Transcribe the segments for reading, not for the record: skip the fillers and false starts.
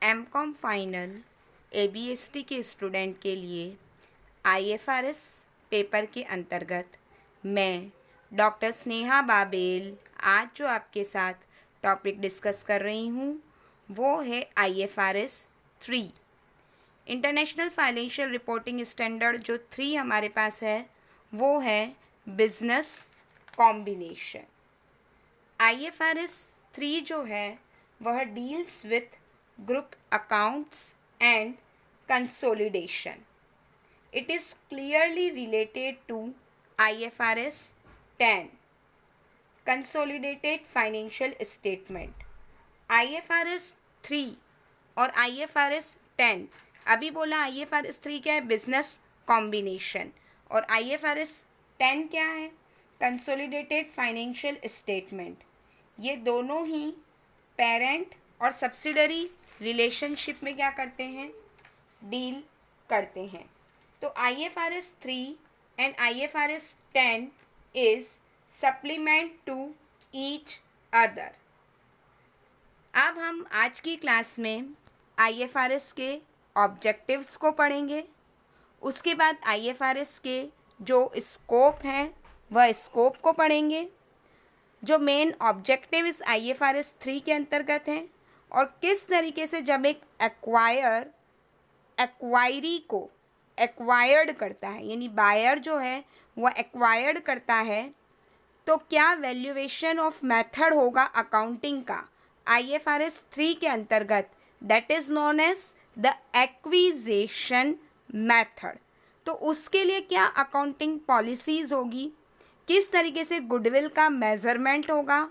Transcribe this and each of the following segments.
MCom final एबीएसटी के student के लिए आईएफआरएस पेपर के अंतर्गत मैं डॉक्टर स्नेहा बाबेल आज जो आपके साथ टॉपिक डिस्कस कर रही हूँ वो है IFRS 3। International financial reporting standard जो 3 हमारे पास है वो है बिजनेस कॉम्बिनेशन। आईएफआरएस 3 जो है वह deals with group accounts and consolidation. It is clearly related to IFRS 10, Consolidated Financial Statement। IFRS 3 और IFRS 10, अभी बोला IFRS 3 क्या है, बिजनेस कॉम्बिनेशन, और IFRS 10 क्या है, कंसोलिडेटेड फाइनेंशियल स्टेटमेंट। ये दोनों ही पेरेंट और सब्सिडरी रिलेशनशिप में क्या करते हैं, डील करते हैं। तो IFRS 3 and IFRS 10 is supplement to each other. अब हम आज की क्लास में IFRS के ऑब्जेक्टिव्स को पढ़ेंगे। उसके बाद IFRS के जो स्कोप हैं वह स्कोप को पढ़ेंगे, जो मेन ऑब्जेक्टिव इस IFRS 3 के अंतर्गत हैं, और किस तरीके से जब एक एक्वायरी को एक्वायर्ड करता है, यानी बायर जो है वह एक्वायर्ड करता है, तो क्या वैल्यूएशन ऑफ मेथड होगा अकाउंटिंग का IFRS 3 के अंतर्गत, that is known as the acquisition method. तो उसके लिए क्या अकाउंटिंग पॉलिसीज होगी, किस तरीके से गुडविल का मेजरमेंट होगा,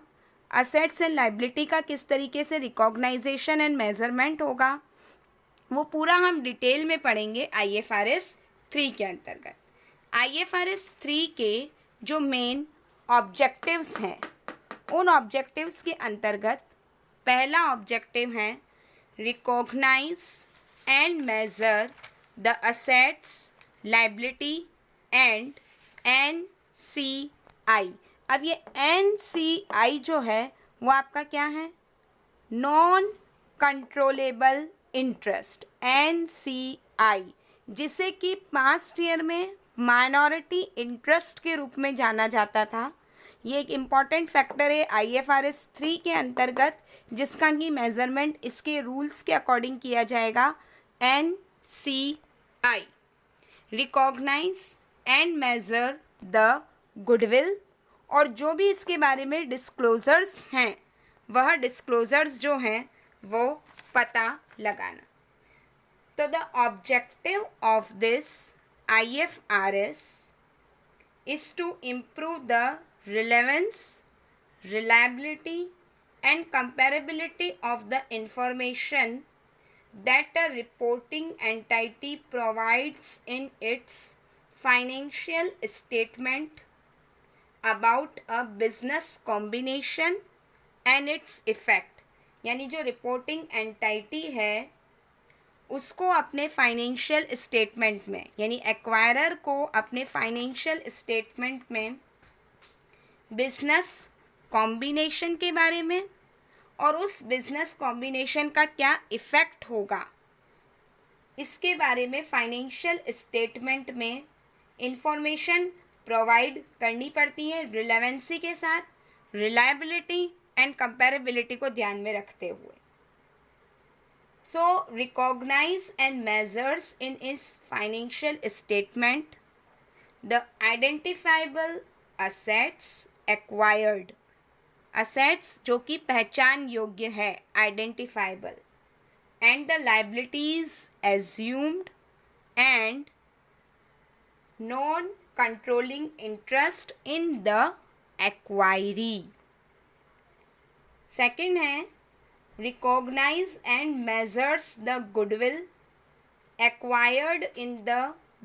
असेट्स एंड लाइबिलिटी का किस तरीके से रिकॉग्नाइजेशन एंड मेजरमेंट होगा, वो पूरा हम डिटेल में पढ़ेंगे IFRS 3 के अंतर्गत। IFRS 3 के जो मेन ऑब्जेक्टिव्स हैं, उन ऑब्जेक्टिव्स के अंतर्गत पहला ऑब्जेक्टिव है recognise and measure the assets, liability and NCI। अब ये NCI जो है वो आपका क्या है, नॉन कंट्रोलेबल इंटरेस्ट, NCI, जिसे कि पास्ट ईयर में माइनॉरिटी इंटरेस्ट के रूप में जाना जाता था। ये एक इम्पॉर्टेंट फैक्टर है IFRS 3 के अंतर्गत, जिसका कि मेजरमेंट इसके रूल्स के अकॉर्डिंग किया जाएगा। NCI, recognise and measure the goodwill, और जो भी इसके बारे में डिस्क्लोजर्स हैं वह डिस्क्लोजर्स जो हैं वो पता लगाना। तो the objective of this IFRS is to improve the relevance, reliability and comparability of the information that a reporting entity provides in its financial statement about a business combination and its effect। यानी जो reporting entity है उसको अपने financial statement में, यानी acquirer को अपने financial statement में बिजनेस कॉम्बिनेशन के बारे में और उस बिजनेस कॉम्बिनेशन का क्या इफ़ेक्ट होगा इसके बारे में फाइनेंशियल स्टेटमेंट में इंफॉर्मेशन प्रोवाइड करनी पड़ती है, रिलेवेंसी के साथ, रिलायबिलिटी एंड कंपेरेबिलिटी को ध्यान में रखते हुए। So recognise and measures in इस financial statement the identifiable assets acquired, assets जो कि पहचान योग्य है, identifiable, and the liabilities assumed and non controlling interest in the acquiree. Second है recognise and measures the goodwill acquired in the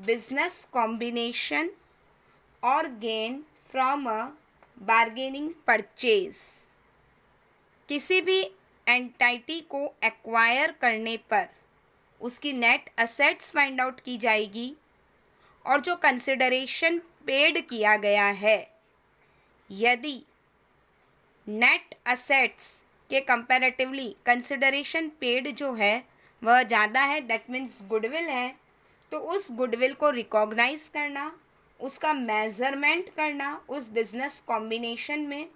business combination और gain from a bargaining purchase. किसी भी entity को एक्वायर करने पर उसकी नेट असेट्स फाइंड आउट की जाएगी और जो कंसिडरेशन पेड किया गया है, यदि नेट असेट्स के कंपैरेटिवली कंसिडरेशन पेड जो है वह ज़्यादा है, दैट मीन्स गुडविल है, तो उस गुडविल को रिकॉग्नाइज करना, उसका मेजरमेंट करना उस बिजनेस कॉम्बिनेशन में,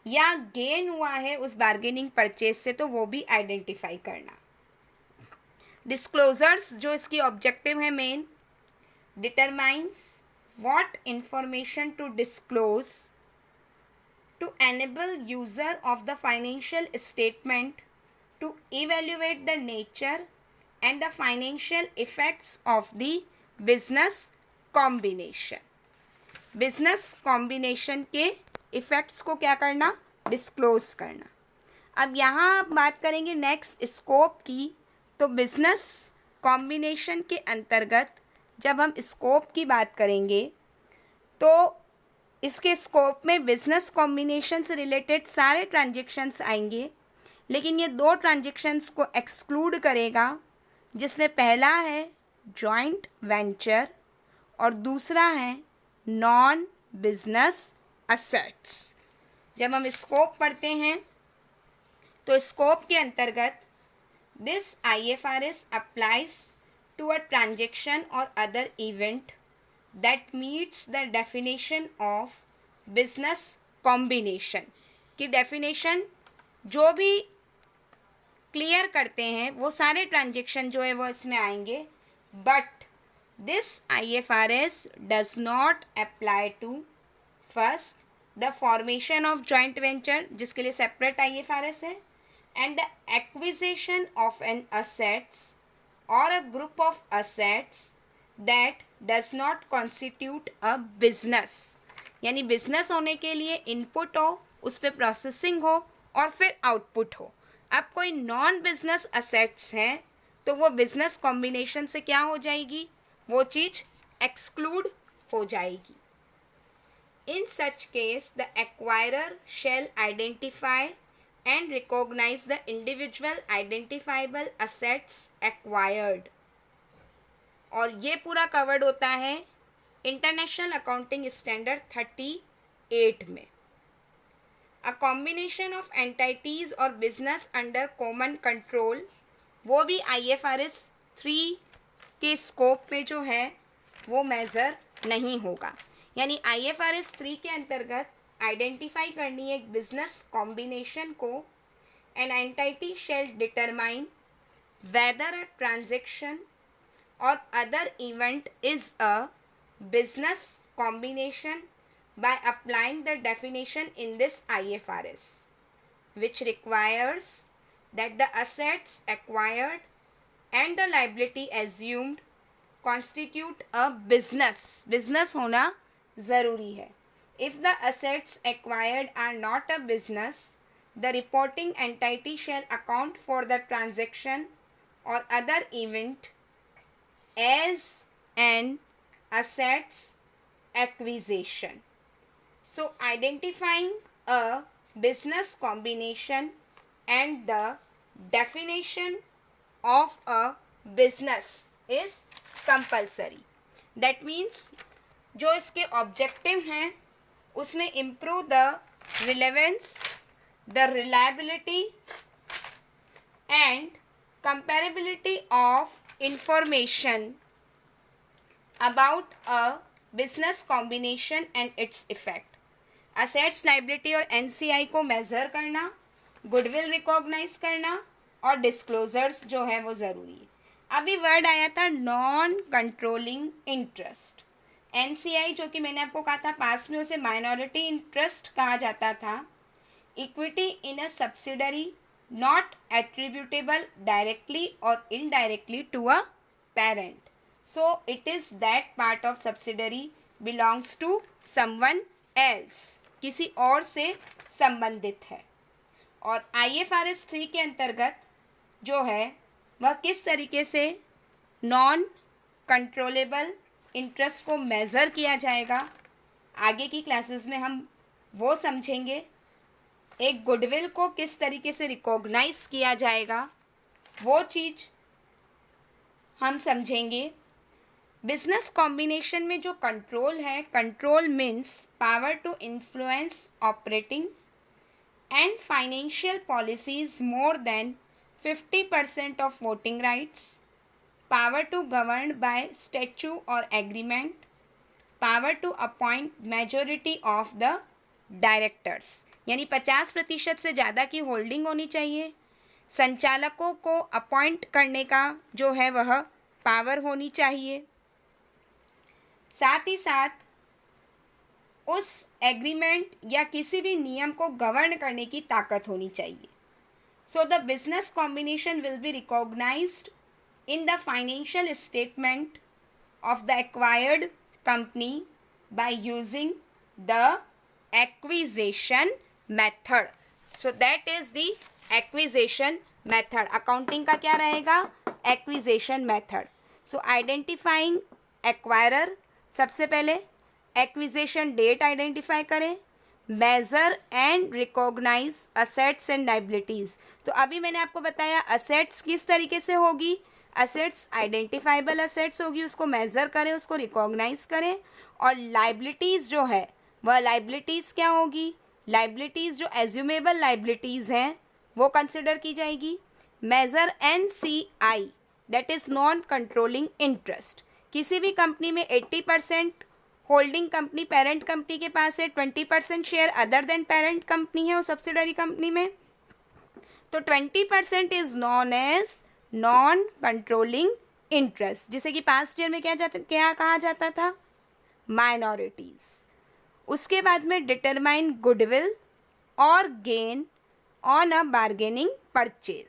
या गेन हुआ है उस बार्गेनिंग परचेज से तो वो भी आइडेंटिफाई करना। डिस्क्लोजर्स जो इसकी ऑब्जेक्टिव है main, determines what information to disclose to enable user of the financial statement to evaluate the nature and the financial effects of the business combination. business combination के effects को क्या करना, disclose करना। अब यहाँ आप बात करेंगे नेक्स्ट स्कोप की, तो बिजनेस कॉम्बिनेशन के अंतर्गत जब हम स्कोप की बात करेंगे तो इसके स्कोप में बिजनेस कॉम्बिनेशन से रिलेटेड सारे ट्रांजेक्शन्स आएंगे, लेकिन ये दो ट्रांजेक्शन्स को एक्सक्लूड करेगा, जिसमें पहला है जॉइंट वेंचर और दूसरा है नॉन बिजनेस असेट्स। जब हम स्कोप पढ़ते हैं तो स्कोप के अंतर्गत this IFRS applies to a transaction और other event that meets the definition of business combination की definition जो भी क्लियर करते हैं वो सारे ट्रांजेक्शन जो है वो इसमें आएंगे, but this IFRS does not apply to first the formation of joint venture जिसके लिए सेपरेट IFRS है, and the acquisition of an assets or a group of assets that does not constitute a business, यानी business होने के लिए input हो, उस पर प्रोसेसिंग हो और फिर आउटपुट हो। अब कोई नॉन बिजनेस असेट्स हैं तो वो बिजनेस कॉम्बिनेशन से क्या हो जाएगी, वो चीज़ एक्सक्लूड हो जाएगी। In such case the acquirer shall identify and recognise the individual identifiable assets acquired, और ये पूरा कवर्ड होता है इंटरनेशनल अकाउंटिंग स्टैंडर्ड 38 में। अ कॉम्बिनेशन ऑफ एंटिटीज और बिजनेस अंडर कॉमन कंट्रोल, वो भी IFRS 3 के स्कोप में जो है वो मेजर नहीं होगा, यानी IFRS 3 के अंतर्गत आइडेंटिफाई करनी है एक बिजनेस कॉम्बिनेशन को, an entity shell determine whether a transaction or other event is a business combination by applying the definition in this IFRS, which requires that the assets acquired and the liability assumed constitute a business. business होना ज़रूरी है। If the assets acquired are not a business, the reporting entity shall account for the transaction or other event as an assets acquisition. So identifying a business combination and the definition of a business is compulsory. That means जो इसके objective हैं उसमें improve the relevance, the reliability and comparability of information about a business combination and its effect. assets, liability और NCI को measure करना, goodwill recognise करना और disclosures जो है वो ज़रूरी है। अभी वर्ड आया था नॉन कंट्रोलिंग इंटरेस्ट, NCI जो कि मैंने आपको कहा था पास में उसे माइनॉरिटी इंटरेस्ट कहा जाता था। Equity in a subsidiary not attributable directly or indirectly to a parent, so it is that part of subsidiary belongs to someone else, किसी और से संबंधित है। और IFRS 3 के अंतर्गत जो है वह किस तरीके से नॉन कंट्रोलेबल इंटरेस्ट को मेज़र किया जाएगा, आगे की क्लासेस में हम वो समझेंगे। एक गुडविल को किस तरीके से रिकॉग्नाइज किया जाएगा वो चीज़ हम समझेंगे। बिजनेस कॉम्बिनेशन में जो कंट्रोल है, control means power to influence operating and financial policies more than 50% of voting rights, power to govern by statute or agreement, power to appoint majority of the directors, यानी 50% से ज़्यादा की holding होनी चाहिए, संचालकों को अपॉइंट करने का जो है वह पावर होनी चाहिए, साथ ही साथ उस एग्रीमेंट या किसी भी नियम को गवर्न करने की ताकत होनी चाहिए. So the business combination will be recognised in the financial statement of the acquired company by using the acquisition method. So that is the acquisition method. Accounting का क्या रहेगा? Acquisition method. So identifying acquirer, सबसे पहले acquisition date identify करें, measure and recognize assets and liabilities. तो अभी मैंने आपको बताया assets किस तरीके से होगी. असेट्स आइडेंटिफाइबल असेट्स होगी, उसको मेज़र करें, उसको रिकॉग्नाइज करें. और लाइबिलिटीज़ जो है वह लाइबिलिटीज़ क्या होगी? लाइबिलिटीज़ जो एज्यूमेबल लाइबिलिटीज़ हैं वो कंसिडर की जाएगी. Measure NCI that is non controlling interest. किसी भी कंपनी में 80% होल्डिंग कंपनी पेरेंट कंपनी के पास है, 20% share other than parent company है और सब्सिडरी कंपनी में, तो 20% is known as non controlling interest, जिसे कि पास्ट ईयर में क्या कहा जाता था? माइनॉरिटीज़. उसके बाद में डिटरमाइन गुडविल और gain on a bargaining purchase.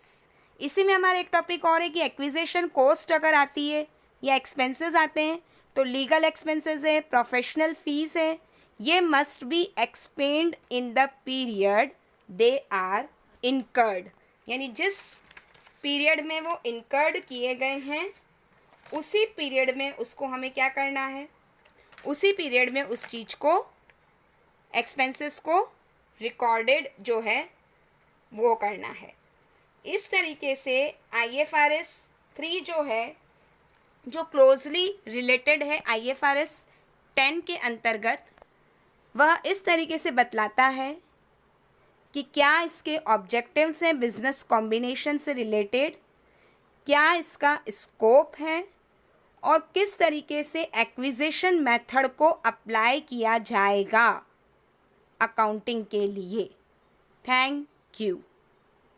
इसी में हमारा एक टॉपिक और है कि एक्विजिशन कॉस्ट अगर आती है या एक्सपेंसेस आते हैं तो लीगल एक्सपेंसेस है, प्रोफेशनल फीस है, ये must be expend in the period they are incurred, यानी जिस पीरियड में वो इनकर्ड किए गए हैं उसी पीरियड में उसको हमें क्या करना है? उसी पीरियड में उस चीज़ को एक्सपेंसेस को रिकॉर्डेड जो है वो करना है. इस तरीके से IFRS 3 जो है, जो क्लोजली रिलेटेड है IFRS 10 के अंतर्गत, वह इस तरीके से बतलाता है कि क्या इसके ऑब्जेक्टिव्स हैं बिजनेस कॉम्बिनेशन से रिलेटेड, क्या इसका स्कोप है और किस तरीके से एक्विजिशन मेथड को अप्लाई किया जाएगा अकाउंटिंग के लिए. Thank you.